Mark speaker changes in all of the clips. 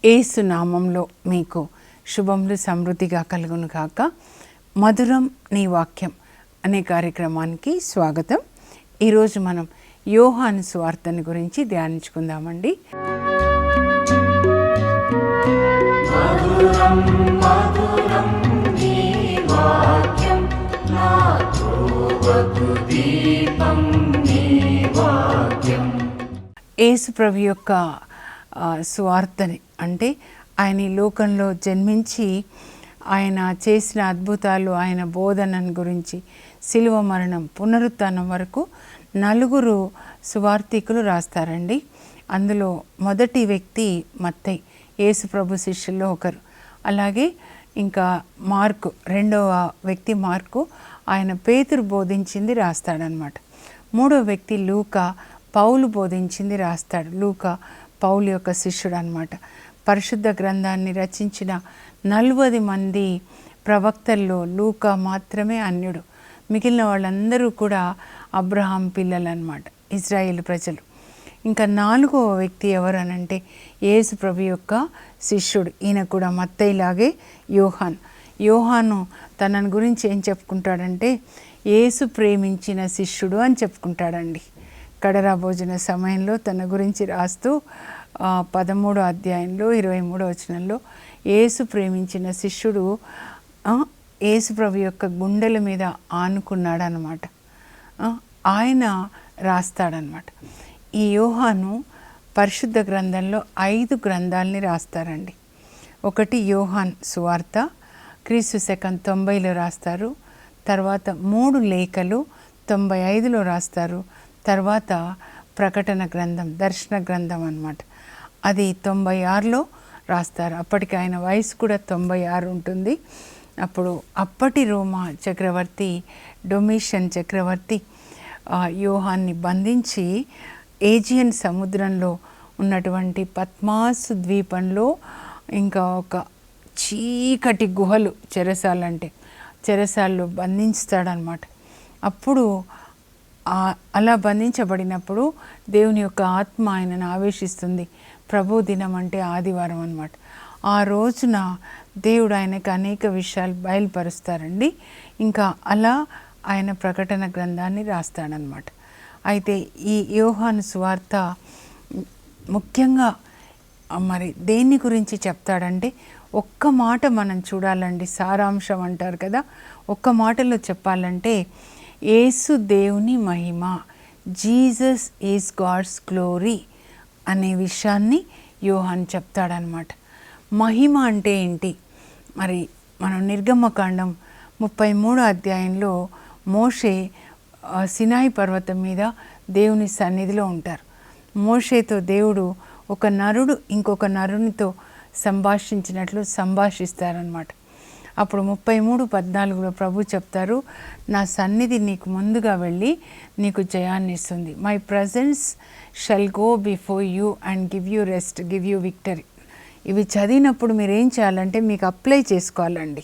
Speaker 1: యేసు నామంలో మీకు శుభములు సమృద్ధిగా కలుగును గాక. మధురం నీ వాక్యం అనే కార్యక్రమానికి స్వాగతం. ఈరోజు మనం యోహాను సువార్తని గురించి ధ్యానించుకుందామండి. మధురం మధురం నీ వాక్యం నా త్రోవకు దీపం నీ వాక్యం. యేసు ప్రభు యొక్క సువార్తని అంటే ఆయన ఈ లోకంలో జన్మించి ఆయన చేసిన అద్భుతాలు, ఆయన బోధనను గురించి, శిలువ మరణం, పునరుత్థానం వరకు 4 సువార్తికులు రాస్తారండి. అందులో మొదటి వ్యక్తి మత్తయి, యేసు ప్రభు శిష్యుల్లో ఒకరు. అలాగే ఇంకా మార్కు, రెండవ వ్యక్తి మార్కు, ఆయన పేతురు బోధించింది రాస్తాడనమాట. మూడవ వ్యక్తి లూకా, పౌలు బోధించింది రాస్తాడు. లూకా పౌలు యొక్క శిష్యుడు అనమాట. పరిశుద్ధ గ్రంథాన్ని రచించిన 40 మంది ప్రవక్తల్లో లూకా మాత్రమే అన్యుడు. మిగిలిన వాళ్ళందరూ కూడా అబ్రహాం పిల్లలు అనమాట, ఇజ్రాయేల్ ప్రజలు. ఇంకా 4వ వ్యక్తి ఎవరనంటే యేసు ప్రభు యొక్క శిష్యుడు. ఈయన కూడా మత్తయిలాగే యోహాను తనని గురించి ఏం చెప్పుకుంటాడంటే యేసు ప్రేమించిన శిష్యుడు అని చెప్పుకుంటాడండి. కడరా భోజన సమయంలో తన గురించి రాస్తూ 13వ అధ్యాయంలో 23వ వచనంలో యేసు ప్రేమించిన శిష్యుడు యేసు ప్రభు యొక్క గుండెల మీద ఆనుకున్నాడు అనమాట. ఆయన రాస్తాడనమాట. ఈ యోహాను పరిశుద్ధ గ్రంథంలో 5 గ్రంథాలని రాస్తారండి. ఒకటి యోహాన్ సువార్త, క్రీస్తు శకం 90లో రాస్తారు. తర్వాత 3 లేఖలు 95లో రాస్తారు. తర్వాత ప్రకటన గ్రంథం, దర్శన గ్రంథం అన్నమాట, అది 96లో రాస్తారు. అప్పటికి ఆయన వయసు కూడా 96 ఉంటుంది. అప్పటి రోమా చక్రవర్తి డొమిషియన్ చక్రవర్తి యోహాన్ని బంధించి ఏజియన్ సముద్రంలో ఉన్నటువంటి పద్మాసు ద్వీపంలో ఇంకా ఒక చీకటి గుహలు, చెరసాల్లో బంధించుతాడనమాట. అప్పుడు అలా బంధించబడినప్పుడు దేవుని యొక్క ఆత్మ ఆయనను ఆవేశిస్తుంది. ప్రభు దినం అంటే ఆదివారం అన్నమాట. ఆ రోజున దేవుడు ఆయనకు అనేక విషయాలు బయలుపరుస్తారండి. ఇంకా అలా ఆయన ప్రకటన గ్రంథాన్ని రాస్తాడనమాట. అయితే ఈ యోహాను సువార్త ముఖ్యంగా మరి దేని గురించి చెప్తాడంటే, ఒక్క మాట మనం చూడాలండి, సారాంశం అంటారు కదా, ఒక్క మాటలో చెప్పాలంటే యేసు దేవుని మహిమ, జీసస్ ఈజ్ గాడ్స్ గ్లోరీ అనే విషయాన్ని యోహాన్ చెప్తాడనమాట. మహిమ అంటే ఏంటి? మరి మనం నిర్గమకాండం 33వ అధ్యాయంలో మోషే సినాయి పర్వతం మీద దేవుని సన్నిధిలో ఉంటారు. మోషేతో దేవుడు ఒక నరుడు ఇంకొక నరునితో సంభాషించినట్లు సంభాషిస్తారనమాట. అప్పుడు 33:14లో ప్రభు చెప్తారు, నా సన్నిధి నీకు ముందుగా వెళ్ళి నీకు జయాన్ని ఇస్తుంది. My presence shall go before you and give you rest, give you victory. ఇవి చదివినప్పుడు మీరు ఏం చేయాలంటే మీకు అప్లై చేసుకోవాలండి.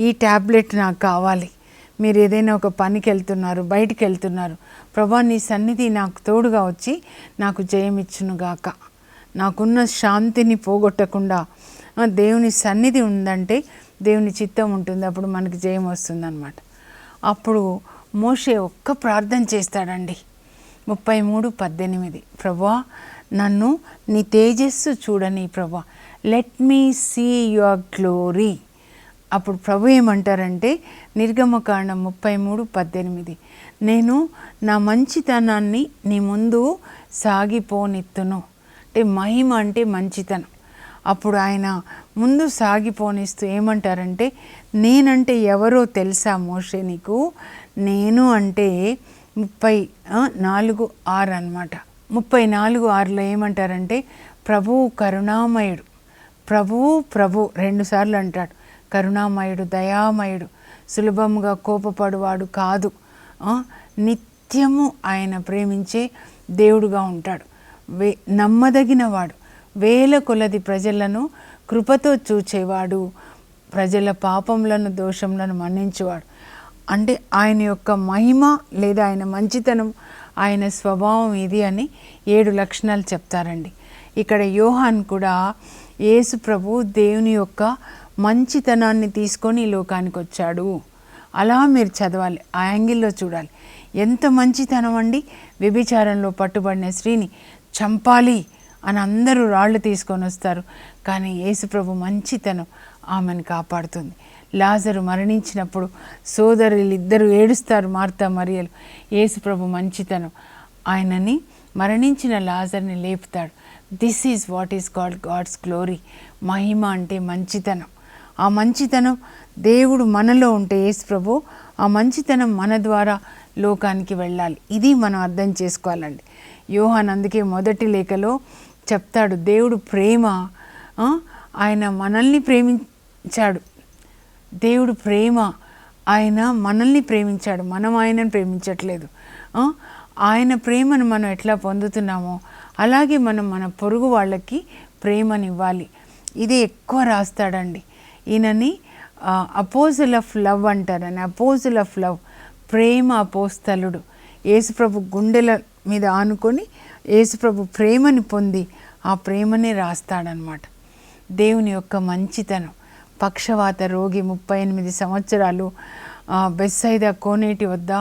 Speaker 1: ఈ ట్యాబ్లెట్ నాకు కావాలి. మీరు ఏదైనా ఒక పనికి వెళ్తున్నారు, బయటికి వెళ్తున్నారు, ప్రభా నీ సన్నిధి నాకు తోడుగా వచ్చి నాకు జయమిచ్చునుగాక, నాకున్న శాంతిని పోగొట్టకుండా దేవుని సన్నిధి ఉందంటే దేవుని చిత్తం ఉంటుంది, అప్పుడు మనకి జయం వస్తుందన్నమాట. అప్పుడు మోషే ఒక్క ప్రార్థన చేస్తాడండి. 33:18, ప్రభా నన్ను నీ తేజస్సు చూడని ప్రభా, let me see your glory. అప్పుడు ప్రభు ఏమంటారంటే నిర్గమకాండం 33:18, నేను నా మంచితనాన్ని నీ ముందు సాగిపోనిత్తును. అంటే మహిమ అంటే మంచితనం. అప్పుడు ఆయన ముందు సాగిపోనిస్తూ ఏమంటారంటే, నేనంటే ఎవరో తెలుసా మోషే నీకు? నేను అంటే 34:6 అన్నమాట. 34:6లో ఏమంటారంటే, ప్రభువు కరుణామయుడు. ప్రభువు 2 సార్లు అంటాడు. కరుణామయుడు, దయామయుడు, సులభముగా కోపపడువాడు కాదు, నిత్యము ఆయన ప్రేమించే దేవుడుగా ఉంటాడు, నమ్మదగినవాడు, వేల కొలది ప్రజలను కృపతో చూచేవాడు, ప్రజల పాపములను దోషములను మన్నించేవాడు. అంటే ఆయన యొక్క మహిమ లేదా ఆయన మంచితనం, ఆయన స్వభావం ఇది అని 7 లక్షణాలు చెప్తారండి. ఇక్కడ యోహాన్ కూడా యేసు ప్రభు దేవుని యొక్క మంచితనాన్ని తీసుకొని ఈ లోకానికి వచ్చాడు. అలా మీరు చదవాలి, ఆ యాంగిల్లో చూడాలి. ఎంత మంచితనం అండి! వ్యభిచారంలో పట్టుబడిన స్త్రీని చంపాలి అని అందరూ రాళ్ళు తీసుకొని వస్తారు, కానీ యేసుప్రభు మంచితనం ఆమెను కాపాడుతుంది. లాజరు మరణించినప్పుడు సోదరులు ఇద్దరు ఏడుస్తారు, మార్తా మరియలు. యేసుప్రభు మంచితనం ఆయనని మరణించిన లాజర్ని లేపుతాడు. This is what is called God's glory. మహిమ అంటే మంచితనం. ఆ మంచితనం దేవుడు మనలో ఉంటే యేసుప్రభు ఆ మంచితనం మన ద్వారా లోకానికి వెళ్ళాలి. ఇది మనం అర్థం చేసుకోవాలండి. యోహాన్ అందుకే మొదటి లేఖలో చెప్తాడు, దేవుడు ప్రేమ, ఆయన మనల్ని ప్రేమించాడు. దేవుడు ప్రేమ, ఆయన మనల్ని ప్రేమించాడు, మనం ఆయనను ప్రేమించట్లేదు. ఆయన ప్రేమను మనం ఎట్లా పొందుతున్నామో అలాగే మనం మన పొరుగు వాళ్ళకి ప్రేమనివ్వాలి. ఇది ఎక్కువ రాస్తాడండి. ఈయనని అపోజిల్ ఆఫ్ లవ్ అంటారని. అపోజిల్ ఆఫ్ లవ్, ప్రేమ అపోస్తలుడు. యేసుప్రభు గుండెల మీద ఆనుకొని యేసుప్రభు ప్రేమని పొంది ఆ ప్రేమనే రాస్తాడనమాట. దేవుని యొక్క మంచితనం. పక్షవాత రోగి 38 సంవత్సరాలు బెత్సైదా కోనేటి వద్ద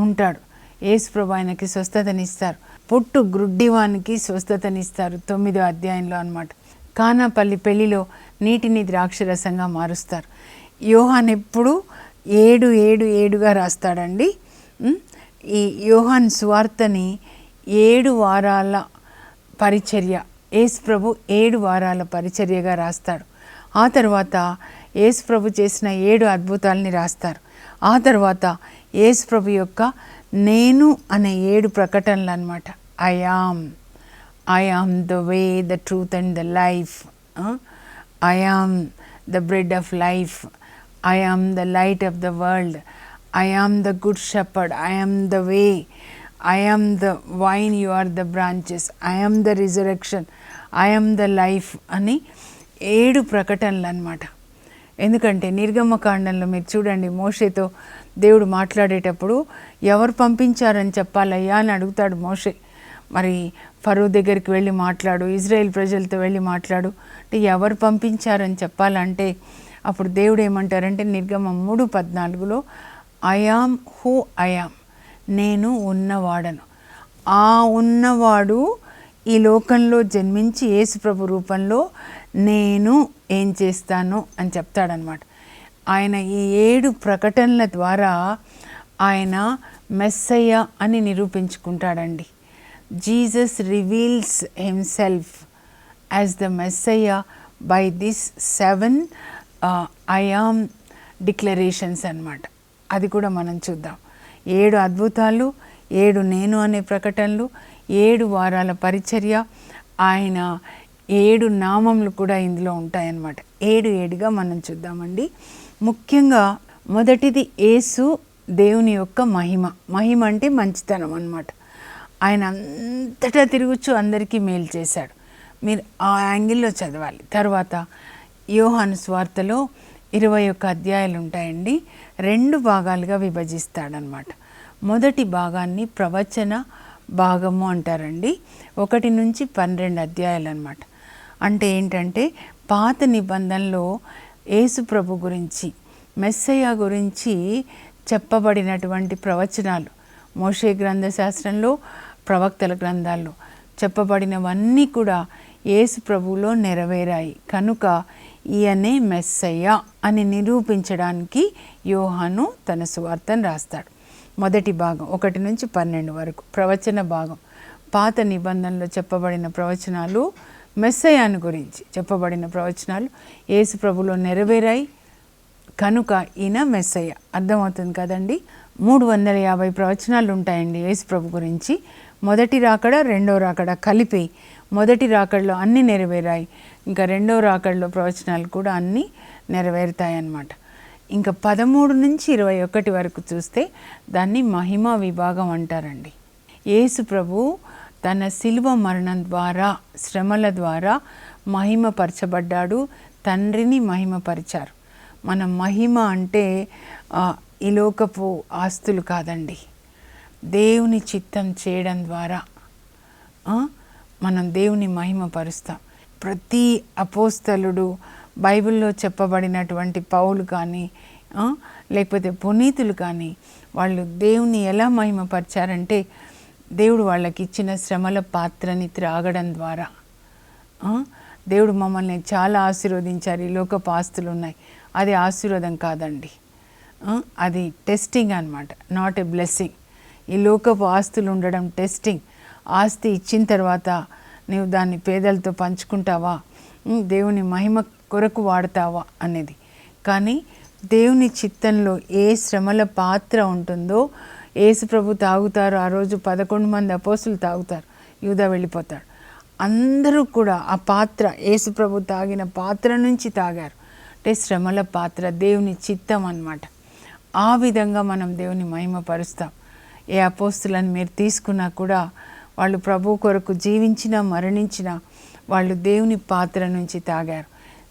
Speaker 1: ఉంటాడు. యేసుప్రభు ఆయనకి స్వస్థతనిస్తారు. పుట్టు గ్రుడ్డివానికి స్వస్థతనిస్తారు 9వ అధ్యాయంలో అనమాట. కానాపల్లి పెళ్లిలో నీటిని ద్రాక్షరసంగా మారుస్తారు. యోహాన్ ఎప్పుడు 7 రాస్తాడండి. ఈ యోహాన్ సువార్తని 7 వారాల పరిచర్య, యేసుప్రభు 7 వారాల పరిచర్యగా రాస్తాడు. ఆ తర్వాత యేసుప్రభు చేసిన 7 అద్భుతాలని రాస్తారు. ఆ తర్వాత యేసుప్రభు యొక్క నేను అనే 7 ప్రకటనలు అనమాట. I am the way, the truth and the life. I am the bread of life. I am the light of the world. I am the good shepherd. I am the way. I am the vine, you are the branches. I am the resurrection. I am the life అని 7 ప్రకటనలు అన్నమాట. ఎందుకంటే నిర్గమకాండంలో మీరు చూడండి, మోషేతో దేవుడు మాట్లాడేటప్పుడు ఎవరు పంపించారని చెప్పాలయ్యా అని అడుగుతాడు మోషే. మరి ఫరో దగ్గరికి వెళ్ళి మాట్లాడు, ఇజ్రాయెల్ ప్రజలతో వెళ్ళి మాట్లాడు అంటే ఎవరు పంపించారని చెప్పాలంటే అప్పుడు దేవుడు ఏమంటారంటే నిర్గమం 3:14లో I am who I am, నేను ఉన్నవాడను. ఆ ఉన్నవాడు ఈ లోకంలో జన్మించి యేసుప్రభు రూపంలో నేను ఏం చేస్తాను అని చెప్తాడనమాట. ఆయన ఈ 7 ప్రకటనల ద్వారా ఆయన మెస్సయ్య అని నిరూపించుకుంటాడండి. Jesus reveals himself as the Messiah by this 7 I am declarations అన్నమాట. అది కూడా మనం చూద్దాం. 7 అద్భుతాలు, 7 నేను అనే ప్రకటనలు, 7 వారాల పరిచర్య, ఆయన 7 నామములు కూడా ఇందులో ఉంటాయన్నమాట. 7గా మనం చూద్దామండి. ముఖ్యంగా మొదటిది యేసు దేవుని యొక్క మహిమ. మహిమ అంటే మంచితనం అన్నమాట. ఆయన అంతటా తిరుగుచు అందరికీ మేలు చేశాడు. మీరు ఆ యాంగిల్లో చదవాలి. తర్వాత యోహాను సువార్తలో 21 అధ్యాయాలు ఉంటాయండి. 2 భాగాలుగా విభజిస్తాడనమాట. మొదటి భాగాన్ని ప్రవచన భాగము అంటారండి. 1 నుంచి 12 అధ్యాయాలు అనమాట. అంటే ఏంటంటే పాత నిబంధనలో యేసు ప్రభు గురించి, మెస్సయ్య గురించి చెప్పబడినటువంటి ప్రవచనాలు, మోషే గ్రంథ శాస్త్రంలో, ప్రవక్తల గ్రంథాల్లో చెప్పబడినవన్నీ కూడా యేసు ప్రభువులో నెరవేరాయి. కనుక ఈయనే మెస్సయ్య అని నిరూపించడానికి యోహాను తన సువార్తను రాస్తాడు. మొదటి భాగం 1 నుంచి 12 వరకు ప్రవచన భాగం. పాత నిబంధనలో చెప్పబడిన ప్రవచనాలు, మెస్సయ్యను గురించి చెప్పబడిన ప్రవచనాలు యేసు ప్రభులో నెరవేరాయి కనుక ఈయన మెస్సయ్య. అర్థమవుతుంది కదండి. 350 ప్రవచనాలు ఉంటాయండి యేసు ప్రభు గురించి. మొదటి రాకడ, రెండో రాకడ కలిపి మొదటి రాకడలో అన్నీ నెరవేరాయి. ఇంకా రెండో రాకడలో ప్రవచనాలు కూడా అన్నీ నెరవేరుతాయి అన్నమాట. ఇంకా 13 నుంచి 21 వరకు చూస్తే దాన్ని మహిమ విభాగం అంటారండి. యేసు ప్రభు తన శిలువ మరణం ద్వారా, శ్రమల ద్వారా మహిమపరచబడ్డాడు, తండ్రిని మహిమపరిచారు. మన మహిమ అంటే ఈ లోకపు ఆస్తులు కాదండి, దేవుని చిత్తం చేయడం ద్వారా మనం దేవుని మహిమపరుస్తాం. ప్రతి అపోస్తలుడు, బైబిల్లో చెప్పబడినటువంటి పౌలు కానీ లేకపోతే పునీతులు కానీ వాళ్ళు దేవుని ఎలా మహిమపరిచారంటే దేవుడు వాళ్ళకి ఇచ్చిన శ్రమల పాత్రని త్రాగడం ద్వారా. దేవుడు మమ్మల్ని చాలా ఆశీర్వదించారు, ఈ లోకపు ఆస్తులు ఉన్నాయి, అది ఆశీర్వాదం కాదండి, అది టెస్టింగ్ అన్నమాట, నాట్ ఎ బ్లెస్సింగ్. ఈ లోకపు ఆస్తులు ఉండడం టెస్టింగ్. ఆస్తి ఇచ్చిన తర్వాత నీవు దాన్ని పేదలతో పంచుకుంటావా, దేవుని మహిమ కొరకు వాడతావా అనేది. కానీ దేవుని చిత్తంలో ఏ శ్రమల పాత్ర ఉంటుందో, యేసు ప్రభు తాగుతారు. ఆ రోజు 11 మంది అపోస్తులు తాగుతారు, యూదా వెళ్ళిపోతాడు. అందరూ కూడా ఆ పాత్ర, యేసు ప్రభు తాగిన పాత్ర నుంచి తాగారు. అంటే శ్రమల పాత్ర దేవుని చిత్తం అన్నమాట. ఆ విధంగా మనం దేవుని మహిమపరుస్తాం. ఏ అపోస్తులను మీరు తీసుకున్నా కూడా వాళ్ళు ప్రభు కొరకు జీవించినా మరణించినా వాళ్ళు దేవుని పాత్ర నుంచి తాగారు.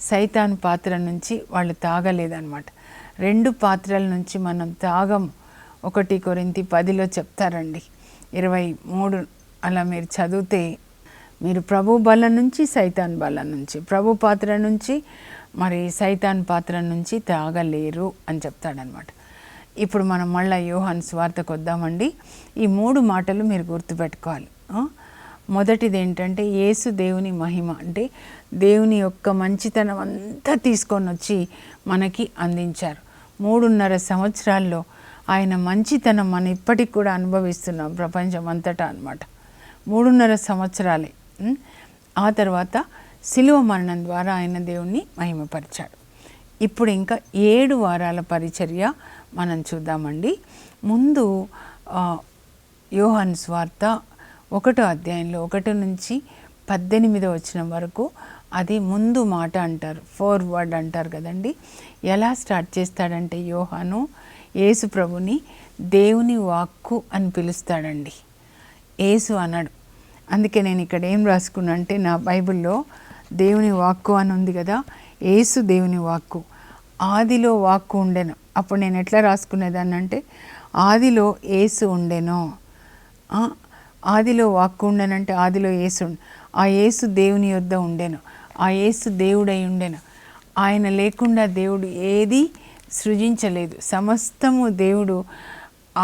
Speaker 1: సైతాన్ పాత్ర నుంచి వాళ్ళు తాగలేదన్నమాట. 2 పాత్రల నుంచి మనం తాగము. 1 కొరింథీ 10లో చెప్తారండి, 23 అలా మీరు చదివితే, మీరు ప్రభు బలం నుంచి సైతాన్ బలం నుంచి, ప్రభు పాత్ర నుంచి మరి సైతాన్ పాత్ర నుంచి తాగలేరు అని చెప్తాడనమాట. ఇప్పుడు మనం మళ్ళీ యోహాను సువార్తకు వద్దామండి. ఈ 3 మాటలు మీరు గుర్తుపెట్టుకోవాలి. మొదటిది ఏంటంటే యేసు దేవుని మహిమ, అంటే దేవుని యొక్క మంచితనం అంతా తీసుకొని వచ్చి మనకి అందించారు. 3.5 సంవత్సరాల్లో ఆయన మంచితనం మనం ఇప్పటికి కూడా అనుభవిస్తున్నాం ప్రపంచం అంతటా అన్నమాట. 3.5 సంవత్సరాలే. ఆ తర్వాత శిలువ మరణం ద్వారా ఆయన దేవుణ్ణి మహిమపరిచాడు. ఇప్పుడు ఇంకా 7 వారాల పరిచర్య మనం చూద్దామండి. ముందు యోహాను సువార్త 1వ అధ్యాయంలో 1 నుంచి 18వ వచనం వరకు అది ముందు మాట అంటారు, ఫోర్వర్డ్ అంటారు కదండి. ఎలా స్టార్ట్ చేస్తాడంటే యోహాను యేసు ప్రభుని దేవుని వాక్కు అని పిలుస్తాడండి. యేసు అన్నాడు. అందుకే నేను ఇక్కడ ఏం రాసుకున్నా అంటే, నా బైబిల్లో దేవుని వాక్కు అని ఉంది కదా, యేసు దేవుని వాక్కు. ఆదిలో వాక్కు ఉండెను. అప్పుడు నేను ఎట్లా రాసుకునేదాన్ని అంటే, ఆదిలో యేసు ఉండెను. ఆదిలో వాక్కు ఉండెనంటే ఆదిలో యేసు, ఆ యేసు దేవుని యొద్ద ఉండెను, ఆ యేసు దేవుడై ఉండెను. ఆయన లేకుండా దేవుడు ఏది సృజించలేదు. సమస్తము దేవుడు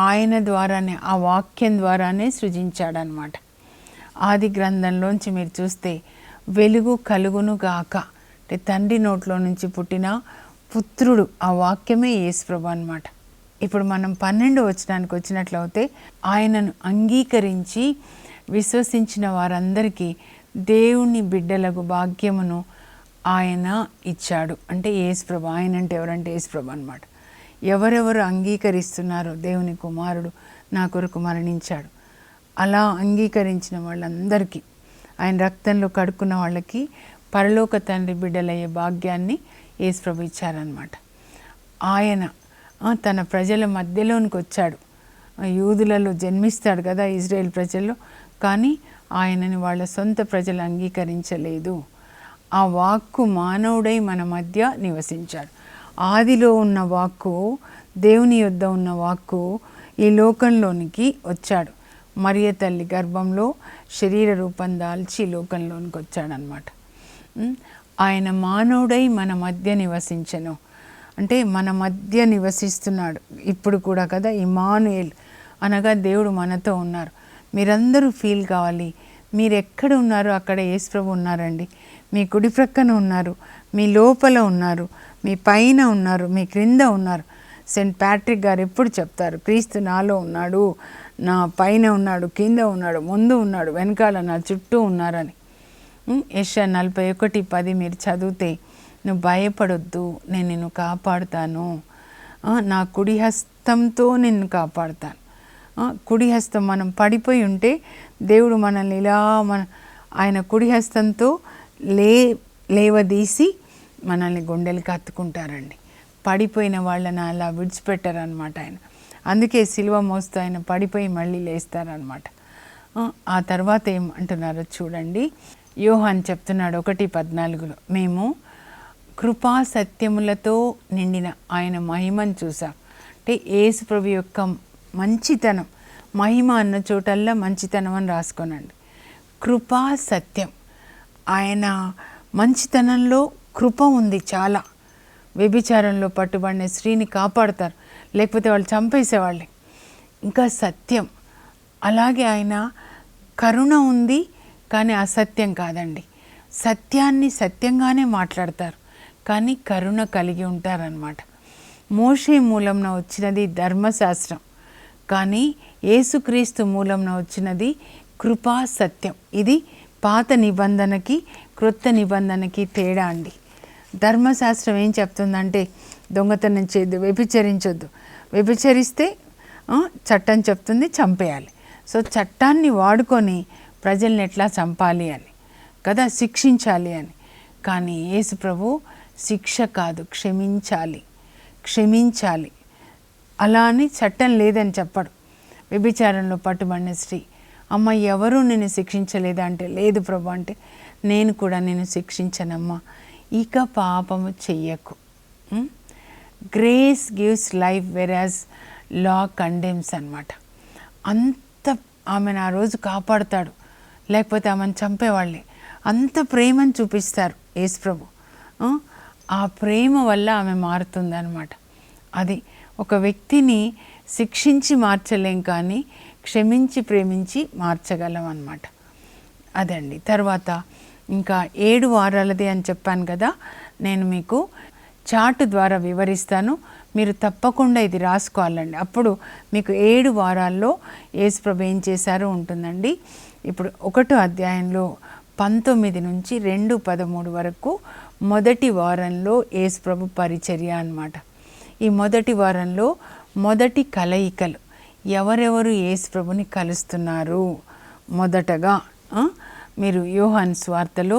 Speaker 1: ఆయన ద్వారానే, ఆ వాక్యం ద్వారానే సృజించాడనమాట. ఆది గ్రంథంలోంచి మీరు చూస్తే వెలుగు కలుగును గాక, అంటే తండ్రి నోట్లో నుంచి పుట్టిన పుత్రుడు, ఆ వాక్యమే యేసు ప్రభు అనమాట. ఇప్పుడు మనం 12వ వచనానికి వచ్చినట్లయితే, ఆయనను అంగీకరించి విశ్వసించిన వారందరికీ దేవుని బిడ్డలకు భాగ్యమును ఆయన ఇచ్చాడు. అంటే యేసు ప్రభు. ఆయన అంటే ఎవరంటే యేసు ప్రభు అనమాట. ఎవరెవరు అంగీకరిస్తున్నారో దేవుని కుమారుడు నా కొరకు మరణించాడు, అలా అంగీకరించిన వాళ్ళందరికీ, ఆయన రక్తంలో కడుక్కున్న వాళ్ళకి పరలోక తండ్రి బిడ్డలయ్యే భాగ్యాన్ని యేసు ప్రభు ఇచ్చారనమాట. ఆయన తన ప్రజల మధ్యలోనికి వచ్చాడు. యూదులలో జన్మిస్తాడు కదా ఇజ్రాయేల్ ప్రజల్లో, కానీ ఆయనని వాళ్ళ సొంత ప్రజలు అంగీకరించలేదు. ఆ వాక్కు మానవుడై మన మధ్య నివసించాడు. ఆదిలో ఉన్న వాక్కు, దేవుని యొద్ద ఉన్న వాక్కు ఈ లోకంలోనికి వచ్చాడు. మరియ తల్లి గర్భంలో శరీర రూపం దాల్చి లోకంలోనికి వచ్చాడనమాట. ఆయన మానవుడై మన మధ్య నివసించెను, అంటే మన మధ్య నివసిస్తున్నాడు ఇప్పుడు కూడా కదా. ఇమ్మానుయేల్ అనగా దేవుడు మనతో ఉన్నారు. మీరందరూ ఫీల్ కావాలి, మీరు ఎక్కడ ఉన్నారో అక్కడ యేసు ప్రభు ఉన్నారండి. మీ కుడి ప్రక్కన ఉన్నారు, మీ లోపల ఉన్నారు, మీ పైన ఉన్నారు, మీ క్రింద ఉన్నారు. సెయింట్ ప్యాట్రిక్ గారు ఎప్పుడు చెప్తారు, క్రీస్తు నాలో ఉన్నాడు, నా పైన ఉన్నాడు, కింద ఉన్నాడు, ముందు ఉన్నాడు, వెనకాల నా చుట్టూ ఉన్నారని. యెషయా 41:10 మీరు చదివితే, నువ్వు భయపడొద్దు, నేను నిన్ను కాపాడుతాను, నా కుడి హస్తంతో నిన్ను కాపాడుతాను. కుడి హస్తం, మనం పడిపోయి ఉంటే దేవుడు మనల్ని ఇలా ఆయన కుడి హస్తంతో లేవదీసి మనల్ని గుండెలకి హత్తుకుంటారండి. పడిపోయిన వాళ్ళని అలా విడిచిపెట్టారనమాట ఆయన. అందుకే సిలువ మోస్తూ ఆయన పడిపోయి మళ్ళీ లేస్తారనమాట. ఆ తర్వాత ఏమంటున్నారో చూడండి. యోహాన్ చెప్తున్నాడు 1:14, మేము కృపా సత్యములతో నిండిన ఆయన మహిమను చూసాం. అంటే యేసు ప్రభు యొక్క మంచితనం, మహిమ అన్న చోటల్లా మంచితనం అని రాసుకోనండి. కృపా సత్యం. ఆయన మంచితనంలో కృప ఉంది చాలా. వ్యభిచారంలో పట్టుబడిన స్త్రీని కాపాడుతారు, లేకపోతే వాళ్ళు చంపేసేవాళ్ళే. ఇంకా సత్యం, అలాగే ఆయన కరుణ ఉంది, కానీ అసత్యం కాదండి. సత్యాన్ని సత్యంగానే మాట్లాడతారు, కానీ కరుణ కలిగి ఉంటారన్నమాట. మోషే మూలంన వచ్చినది ధర్మశాస్త్రం, కానీ యేసుక్రీస్తు మూలంన వచ్చినది కృపా సత్యం. ఇది పాత నిబంధనకి క్రొత్త నిబంధనకి తేడా అండి. ధర్మశాస్త్రం ఏం చెప్తుందంటే దొంగతనం చేయొద్దు, వ్యభిచరించొద్దు. వ్యభిచరిస్తే చట్టం చెప్తుంది చంపేయాలి. సో చట్టాన్ని వాడుకొని ప్రజల్ని ఎట్లా చంపాలి అని కదా, శిక్షించాలి అని. కానీ యేసు ప్రభు శిక్ష కాదు, క్షమించాలి అలా అని చట్టం లేదని చెప్పడు. వ్యభిచారంలో పట్టుబడిన స్త్రీ, అమ్మ ఎవరూ నిన్ను శిక్షించలేదా అంటే, లేదు ప్రభు అంటే, నేను కూడా నిన్ను శిక్షించనమ్మా, ఇక పాపము చెయ్యకు. గ్రేస్ గివ్స్ లైఫ్ వెరాజ్ లా కండెమ్స్ అన్నమాట. అంత ఆమెను ఆ రోజు కాపాడుతాడు, లేకపోతే ఆమెను చంపేవాళ్ళే. అంత ప్రేమను చూపిస్తారు యేసు ప్రభు. ఆ ప్రేమ వల్ల ఆమె మారుతుందన్నమాట. అది ఒక వ్యక్తిని శిక్షించి మార్చలేం, కానీ క్షమించి ప్రేమించి మార్చగలం అన్నమాట. అదండి. తర్వాత ఇంకా 7 వారాలది అని చెప్పాను కదా, నేను మీకు చార్ట్ ద్వారా వివరిస్తాను. మీరు తప్పకుండా ఇది రాసుకోవాలండి. అప్పుడు మీకు 7 వారాల్లో యేసుప్రభు ఏం చేశారో ఉంటుందండి. ఇప్పుడు 1వ అధ్యాయంలో 19 నుంచి 2:13 వరకు మొదటి వారంలో యేసుప్రభు పరిచర్య అన్నమాట. ఈ మొదటి వారంలో మొదటి కలయికలు, ఎవరెవరు యేసుప్రభుని కలుస్తున్నారు. మొదటగా మీరు యోహాను సువార్తలో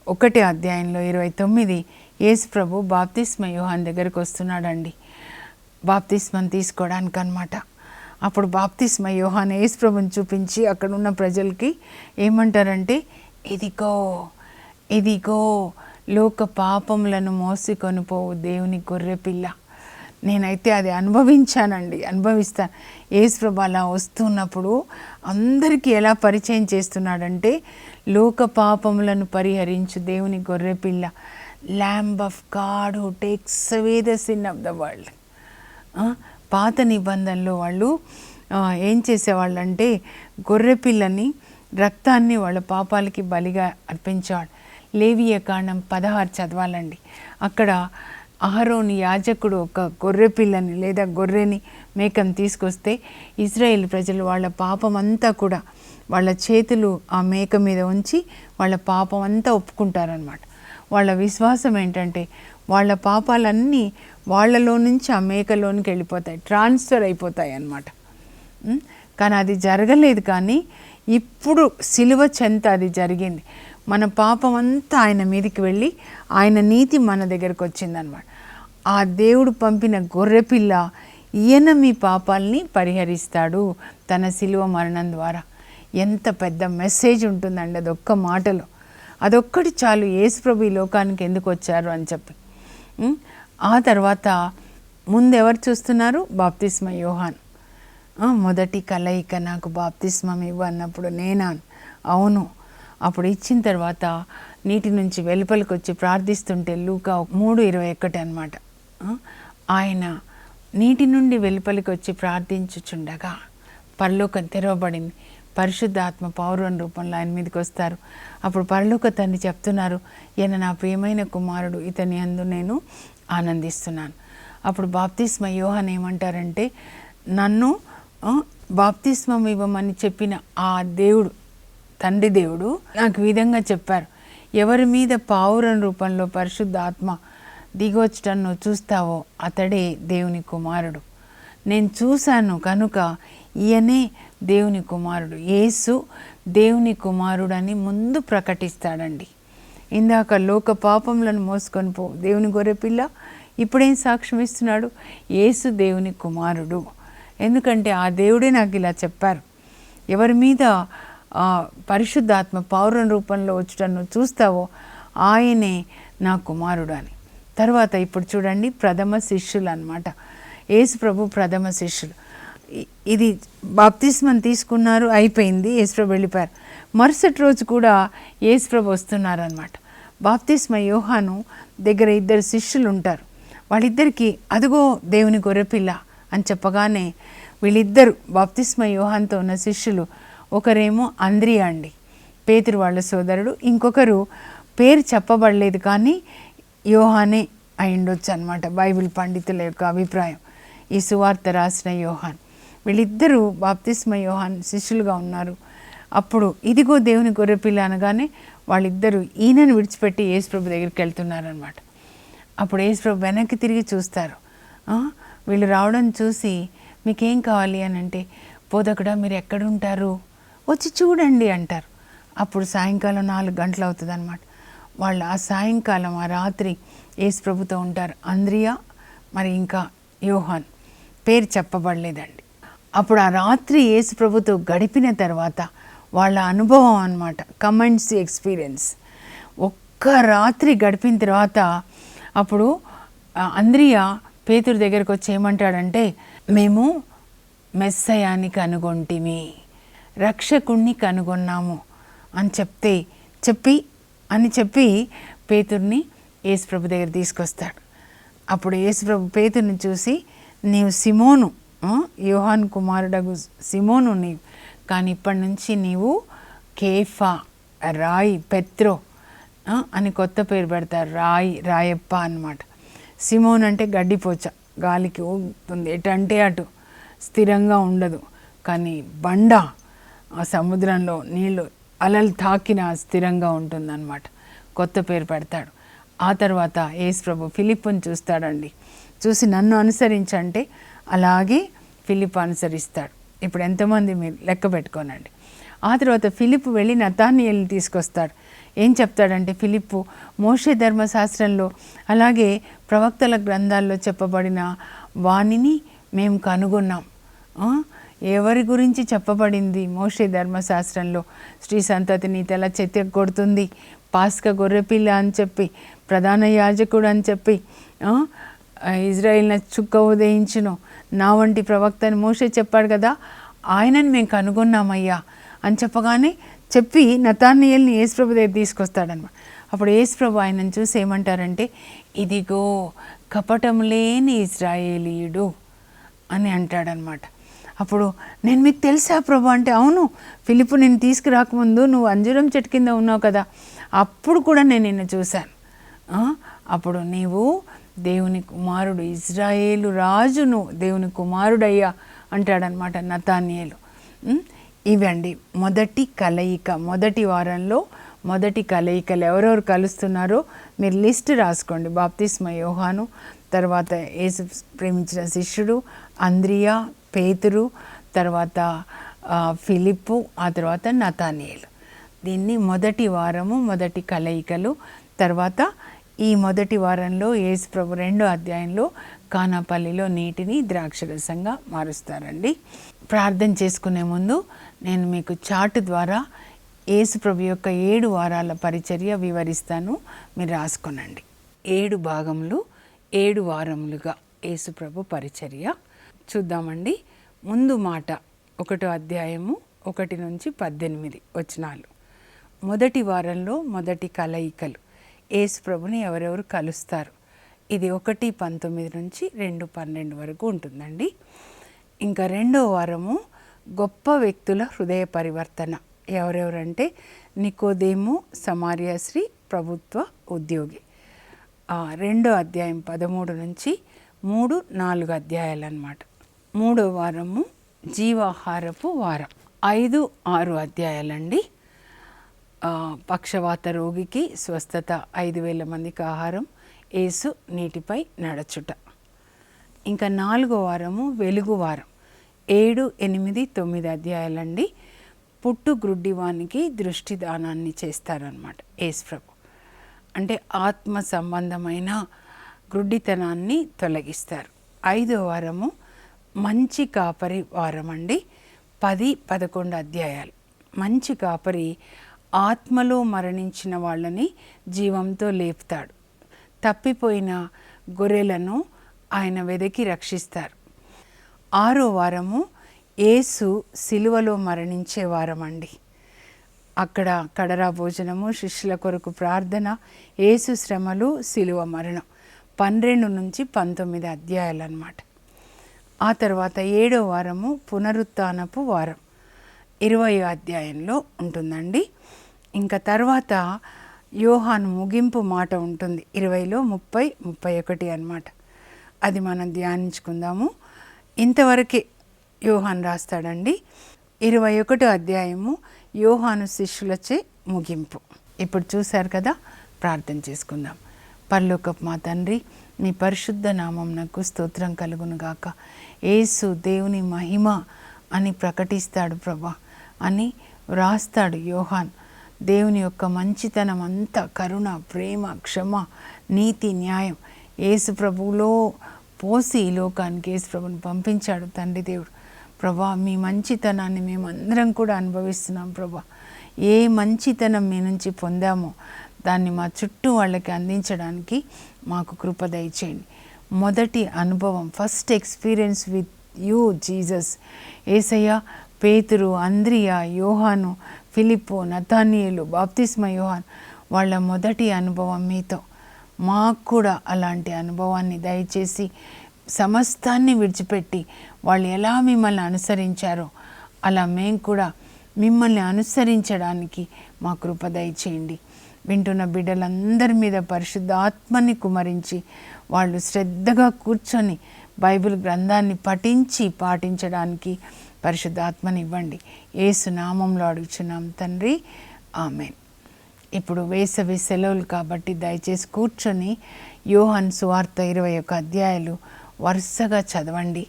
Speaker 1: 1వ అధ్యాయంలో 29 యేసుప్రభు బాప్తిస్మ యోహాను దగ్గరికి వస్తున్నాడండి, బాప్తిస్మం తీసుకోవడానికి అన్నమాట. అప్పుడు బాప్తిస్మ యోహాను యేసుప్రభుని చూపించి అక్కడ ఉన్న ప్రజలకి ఏమంటారంటే, ఇదిగో లోక పాపములను మోసుకొని పోవు దేవుని గొర్రెపిల్ల. నేనైతే అది అనుభవిస్తాను. యేసుప్రభు అలా వస్తున్నప్పుడు అందరికీ ఎలా పరిచయం చేస్తున్నాడంటే, లోక పాపములను పరిహరించు దేవుని గొర్రెపిల్ల, lamb of God who takes away the sin of the world. పాత నిబంధనలో వాళ్ళు ఏం చేసేవాళ్ళంటే, గొర్రెపిల్లని రక్తాన్ని వాళ్ళ పాపాలకి బలిగా అర్పించేవాళ్ళు. లేవియ కాండం 16 చదవాలండి. అక్కడ అహరోను యాజకుడు ఒక గొర్రెపిల్లని లేదా గొర్రెని మేకను తీసుకొస్తే ఇజ్రాయేల్ ప్రజలు వాళ్ళ పాపం అంతా కూడా వాళ్ళ చేతులు ఆ మేక మీద ఉంచి వాళ్ళ పాపం అంతా ఒప్పుకుంటారనమాట. వాళ్ళ విశ్వాసం ఏంటంటే వాళ్ళ పాపాలన్నీ వాళ్ళలో నుంచి ఆ మేకలోనికి వెళ్ళిపోతాయి, ట్రాన్స్ఫర్ అయిపోతాయి అన్నమాట. కానీ అది జరగలేదు. కానీ ఇప్పుడు సిలువ చెంత అది జరిగింది. మన పాపం అంతా ఆయన మీదకి వెళ్ళి ఆయన నీతి మన దగ్గరకు వచ్చిందనమాట. ఆ దేవుడు పంపిన గొర్రెపిల్ల ఈయన మీ పాపాలని పరిహరిస్తాడు తన సిలువ మరణం ద్వారా. ఎంత పెద్ద మెసేజ్ ఉంటుందండి అదొక్క మాటలో. అదొక్కటి చాలు యేసుప్రభు ఈ లోకానికి ఎందుకు వచ్చారు అని చెప్పి. ఆ తర్వాత ముందెవరు చూస్తున్నారు? బాప్తిస్మ యోహాన్. మొదటి కలయిక, నాకు బాప్తిస్మం ఇవ్వు అన్నప్పుడు నేనా? అవును. అప్పుడు ఇచ్చిన తర్వాత నీటి నుంచి వెలుపలికి వచ్చి ప్రార్థిస్తుంటే లూకా 3:21 అన్నమాట. ఆయన నీటి నుండి వెలుపలికి వచ్చి ప్రార్థించుచుండగా పరలోకం తెరవబడింది. పరిశుద్ధాత్మ పౌరుని రూపంలో ఆయన మీదకి వస్తారు. అప్పుడు పరలోక తండ్రి చెప్తున్నారు, ఈయన నా ప్రియమైన కుమారుడు, ఇతని యందు నేను ఆనందిస్తున్నాను. అప్పుడు బాప్తిస్మ యోహాన్ ఏమంటారంటే, నన్ను బాప్తిస్మం ఇవ్వమని చెప్పిన ఆ దేవుడు, తండ్రి దేవుడు నాకు విధంగా చెప్పారు, ఎవరి మీద పావురం రూపంలో పరిశుద్ధాత్మ దిగొచ్చటం నువ్వు చూస్తావో అతడే దేవుని కుమారుడు. నేను చూశాను కనుక ఈయనే దేవుని కుమారుడు. యేసు దేవుని కుమారుడని ముందు ప్రకటిస్తాడండి. ఇందాక లోక పాపములను మోసుకొని పో దేవుని గొర్రెపిల్ల, ఇప్పుడేం సాక్ష్యం ఇస్తున్నాడు? యేసు దేవుని కుమారుడు. ఎందుకంటే ఆ దేవుడే నాకు ఇలా చెప్పారు, ఎవరి మీద పరిశుద్ధాత్మ పౌరం రూపంలో వచ్చటం నువ్వు చూస్తావో ఆయనే నా కుమారుడు అని. తర్వాత ఇప్పుడు చూడండి, ప్రథమ శిష్యులు అన్నమాట. యేసు ప్రభు ప్రథమ శిష్యులు. ఇది బాప్తిస్మం తీసుకున్నారు, అయిపోయింది, యేసు ప్రభు వెళ్ళిపోయారు. మరుసటి రోజు కూడా యేసుప్రభు వస్తున్నారనమాట. బాప్తిస్మ యోహాను దగ్గర 2 శిష్యులు ఉంటారు. వాళ్ళిద్దరికీ అదిగో దేవుని గొర్రెపిల్ల అని చెప్పగానే వీళ్ళిద్దరు బాప్తిస్మ యోహాన్తో ఉన్న శిష్యులు, ఒకరేమో అంద్రియా అండి, పేతురు వాళ్ళ సోదరుడు, ఇంకొకరు పేరు చెప్పబడలేదు కానీ యోహానే అయిండొచ్చు అనమాట. బైబిల్ పండితుల యొక్క అభిప్రాయం. ఈ సువార్త రాసిన యోహాన్. వీళ్ళిద్దరూ బాప్తిస్మ యోహాన్ శిష్యులుగా ఉన్నారు. అప్పుడు ఇదిగో దేవుని గొర్రెపిల్ల అనగానే వాళ్ళిద్దరూ ఈయనను విడిచిపెట్టి యేసుప్రభు దగ్గరికి వెళ్తున్నారనమాట. అప్పుడు యేసుప్రభు వెనక్కి తిరిగి చూస్తారు. వీళ్ళు రావడం చూసి మీకేం కావాలి అని అంటే, బోధకుడా మీరు ఎక్కడుంటారు, వచ్చి చూడండి అంటారు. అప్పుడు సాయంకాలం 4 గంటలు అవుతుంది అనమాట. వాళ్ళు ఆ సాయంకాలం ఆ రాత్రి యేసుప్రభుతో ఉంటారు. అంద్రియా మరి ఇంకా యోహాన్, పేరు చెప్పబడలేదండి. అప్పుడు ఆ రాత్రి యేసుప్రభుతో గడిపిన తర్వాత వాళ్ళ అనుభవం అన్నమాట, కమెంట్స్ ఎక్స్పీరియన్స్. ఒక్క రాత్రి గడిపిన తర్వాత అప్పుడు అంద్రియా పేతురు దగ్గరకు వచ్చి ఏమంటాడంటే, మేము మెస్సయాని కనుగొంటిమి, రక్షకుణ్ణి కనుగొన్నాము అని చెప్పి పేతుర్ని యేసుప్రభు దగ్గర తీసుకొస్తాడు. అప్పుడు యేసుప్రభు పేతుర్ని చూసి, నీవు సిమోను, యోహాను కుమారుడగు సిమోను నీవు, కానీ ఇప్పటి నుంచి నీవు కేఫా, రాయి, పెత్రో అని కొత్త పేరు పెడతారు. రాయప్ప అన్నమాట. సిమోన్ అంటే గడ్డిపోచ, గాలికి ఊగుతుంది, ఎటంటే అటు స్థిరంగా ఉండదు. కానీ బండ ఆ సముద్రంలో నీళ్ళు అలలు తాకిన స్థిరంగా ఉంటుందన్నమాట. కొత్త పేరు పెడతాడు. ఆ తర్వాత యేసుప్రభు ఫిలిప్పుని చూస్తాడండి. చూసి నన్ను అనుసరించంటే అలాగే ఫిలిప్ అనుసరిస్తాడు. ఇప్పుడు ఎంతమంది మీరు లెక్క పెట్టుకోనండి. ఆ తర్వాత ఫిలిప్ వెళ్ళి నతానియేలుని తీసుకొస్తాడు. ఏం చెప్తాడంటే, ఫిలిప్పు మోషే ధర్మశాస్త్రంలో అలాగే ప్రవక్తల గ్రంథాల్లో చెప్పబడిన వాణిని మేము కనుగొన్నాం. ఎవరి గురించి చెప్పబడింది మోషే ధర్మశాస్త్రంలో? స్త్రీ సంతతిని తెల చెత్తగొడుతుంది, పాస్క గొర్రెపిల్ల అని చెప్పి, ప్రధాన యాజకుడు అని చెప్పి, ఇజ్రాయిల్ని చుక్క ఉదయించును, నా వంటి ప్రవక్తని మోషే చెప్పాడు కదా, ఆయనని మేము కనుగొన్నామయ్యా అని చెప్పి నతానియేలుని యేసుప్రభు దగ్గర తీసుకొస్తాడనమాట. అప్పుడు యేసుప్రభు ఆయనను చూసి ఏమంటారంటే, ఇదిగో కపటం లేని ఇజ్రాయేలీయుడు అని అంటాడనమాట. అప్పుడు నేను మీకు తెలుసా ప్రభు అంటే, అవును, ఫిలిప్పు నేను తీసుకురాకముందు నువ్వు అంజూరం చెట్టు కింద ఉన్నావు కదా, అప్పుడు కూడా నేను నిన్ను చూశాను. అప్పుడు నీవు దేవుని కుమారుడు, ఇజ్రాయేలు రాజును దేవుని కుమారుడయ్యా అంటాడనమాట నతానియేలు. ఇవండి మొదటి కలయిక. మొదటి వారంలో మొదటి కలయికలు ఎవరెవరు కలుస్తున్నారో మీరు లిస్ట్ రాసుకోండి. బాప్తిస్మ యోహాను, తర్వాత యేసు ప్రేమించిన శిష్యుడు అంద్రియా, పేతురు, తర్వాత ఫిలిప్పు, ఆ తర్వాత నతానియేలు. దీన్ని మొదటి వారము, మొదటి కలయికలు. తర్వాత ఈ మొదటి వారంలో యేసు ప్రభు 2వ అధ్యాయంలో కానాపల్లిలో నీటిని ద్రాక్షరసంగా మారుస్తారండి. ప్రార్థన చేసుకునే ముందు నేను మీకు చార్ట్ ద్వారా యేసు ప్రభు యొక్క 7 వారాల పరిచర్య వివరిస్తాను, మీరు రాసుకోనండి. 7 భాగములు, 7 వారములుగా యేసు ప్రభు పరిచర్య చూద్దామండి. ముందు మాట 1వ అధ్యాయము 1 నుంచి 18 వచనాలు. మొదటి వారంలో మొదటి కలయికలు, యేసు ప్రభుని ఎవరెవరు కలుస్తారు. ఇది 1:19 నుంచి 2:12 వరకు ఉంటుందండి. ఇంకా 2వ వారము గొప్ప వ్యక్తుల హృదయ పరివర్తన. ఎవరెవరంటే నికోదేము, సమార్య స్త్రీ, ప్రభుత్వ ఉద్యోగి. 2వ అధ్యాయం 13 నుంచి 3-4 అధ్యాయాలు అన్నమాట. 3వ వారము జీవాహారపు వారం, 5-6 అధ్యాయాలండి. పక్షవాత రోగికి స్వస్థత, 5,000 మందికి ఆహారం, యేసు నీటిపై నడచుట. ఇంకా 4వ వారము వెలుగు వారం, 7, 8, 9 అధ్యాయాలండి. పుట్టు గ్రుడ్డివానికి దృష్టి దానాన్ని చేస్తారనమాట యేసు ప్రభు. అంటే ఆత్మ సంబంధమైన గ్రుడ్డితనాన్ని తొలగిస్తారు. 5వ వారము మంచి కాపరి వారం అండి. 10, 11 అధ్యాయాలు. మంచి కాపరి ఆత్మలో మరణించిన వాళ్ళని జీవంతో లేపుతాడు. తప్పిపోయిన గొర్రెలను ఆయన వెదకి రక్షిస్తారు. 6వ వారము యేసు సిలువలో మరణించే వారం అండి. అక్కడ కడరా భోజనము, శిష్యుల కొరకు ప్రార్థన, యేసు శ్రమలు, శిలువ మరణం, 12 నుంచి 19 అధ్యాయాలు అన్నమాట. ఆ తర్వాత 7వ వారము పునరుత్థానపు వారం, 20వ అధ్యాయంలో ఉంటుందండి. ఇంకా తర్వాత యోహాను ముగింపు మాట ఉంటుంది 20లో 30, 31 అన్నమాట. అది మనం ధ్యానించుకుందాము. ఇంతవరకే యోహాను రాస్తాడండి. 21వ అధ్యాయము యోహాను శిష్యులచే ముగింపు. ఇప్పుడు చూశారు కదా, ప్రార్థన చేసుకుందాం. పరలోకపు మా తండ్రి, నీ పరిశుద్ధ నామమునకు స్తోత్రం కలుగును గాక. యేసు దేవుని మహిమ అని ప్రకటిస్తాడు ప్రభా అని వ్రాస్తాడు యోహాన్. దేవుని యొక్క మంచితనం అంతా, కరుణ, ప్రేమ, క్షమ, నీతి, న్యాయం యేసు ప్రభువులో పోసి ఈ లోకానికి యేసు ప్రభుని పంపించాడు తండ్రి దేవుడు. ప్రభా, మీ మంచితనాన్ని మేమందరం కూడా అనుభవిస్తున్నాం ప్రభా. ఏ మంచితనం మీ నుంచి పొందామో దాన్ని మా చుట్టూ వాళ్ళకి అందించడానికి మాకు కృప దయచేయండి. మొదటి అనుభవం, first experience with you Jesus. యేసయ్య, పేతురు, అంద్రియా, యోహాను, ఫిలిప్పు, నతానియేలు, బాప్తిస్మ యోహాన్, వాళ్ళ మొదటి అనుభవం మీతో. మాకు కూడా అలాంటి అనుభవాన్ని దయచేసి సమస్తాన్ని విడిచిపెట్టి వాళ్ళు ఎలా మిమ్మల్ని అనుసరించారో అలా మేము కూడా మిమ్మల్ని అనుసరించడానికి మా కృప దయచేయండి. వింటున్న బిడ్డలందరి మీద పరిశుద్ధాత్మని కుమరించి వాళ్ళు శ్రద్ధగా కూర్చొని బైబిల్ గ్రంథాన్ని పఠించి పాటించడానికి పరిశుద్ధాత్మని ఇవ్వండి. యేసు నామంలో అడుగుచున్నాం తండ్రి, ఆమేన్. ఇప్పుడు వేసవి సెలవులు కాబట్టి దయచేసి కూర్చొని యోహాను సువార్త 21 అధ్యాయాలు వరుసగా చదవండి.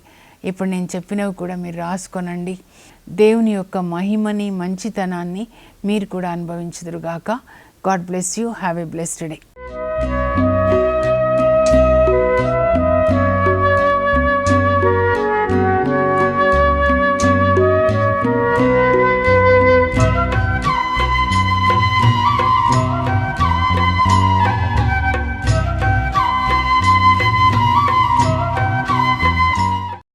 Speaker 1: ఇప్పుడు నేను చెప్పినవి కూడా మీరు రాసుకొనండి. దేవుని యొక్క మహిమని, మంచితనాన్ని మీరు కూడా అనుభవించుదురుగాక. God bless you. Have a blessed day.